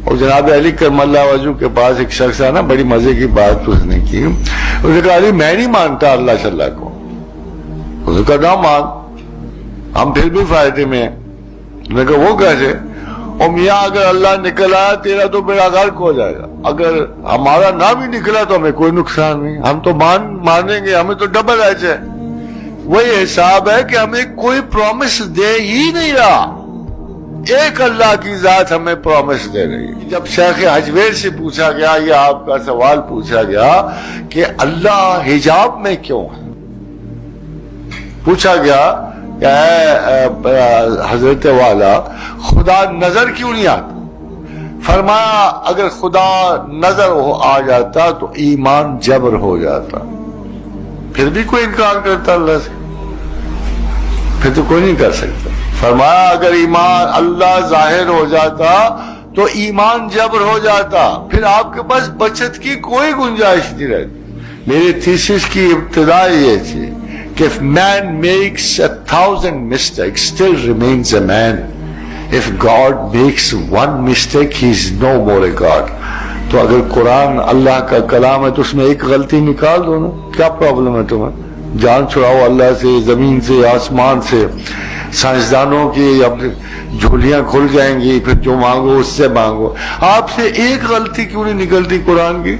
اور جناب علی کرم اللہ وجہ کے پاس ایک شخص ہے نا، بڑی مزے کی بات اس نے کی. اس نے کہا علی میں نہیں مانتا اللہ صلی اللہ کو. اس نے کہا نہ مان، ہم پھر بھی فائدے میں ہیں. میں نے کہا وہ کیسے؟ اور میاں اگر اللہ نکلا تیرا تو میرا غرق ہو جائے گا، اگر ہمارا نہ بھی نکلا تو ہمیں کوئی نقصان نہیں، ہم تو مانیں گے، ہمیں تو ڈبل ایچ ہے. وہی حساب ہے کہ ہمیں کوئی پرومس دے ہی نہیں رہا، ایک اللہ کی ذات ہمیں پرومس دے رہی ہے. جب شیخ حجویر سے پوچھا گیا، یہ آپ کا سوال پوچھا گیا کہ اللہ حجاب میں کیوں ہے، پوچھا گیا کہ اے حضرت والا خدا نظر کیوں نہیں آتا؟ فرمایا اگر خدا نظر آ جاتا تو ایمان جبر ہو جاتا. پھر بھی کوئی انکار کرتا اللہ سے؟ پھر تو کوئی نہیں کر سکتا. فرمایا اگر ایمان اللہ ظاہر ہو جاتا تو ایمان جبر ہو جاتا، پھر آپ کے پاس بچت کی کوئی گنجائش نہیں رہتی. میری تھیسس کی ابتدا یہ تھی کہ if man makes 1,000 mistakes still remains a man. If God makes one mistake he is no more a God. تو اگر قرآن اللہ کا کلام ہے تو اس میں ایک غلطی نکال دو نا، کیا پرابلم ہے تمہیں؟ جان چھڑاؤ اللہ سے، زمین سے، آسمان سے، سائنسدانوں کی جھولیاں کھل جائیں گی، پھر جو مانگو اس سے مانگو. آپ سے ایک غلطی کیوں نہیں نکلتی قرآن کی؟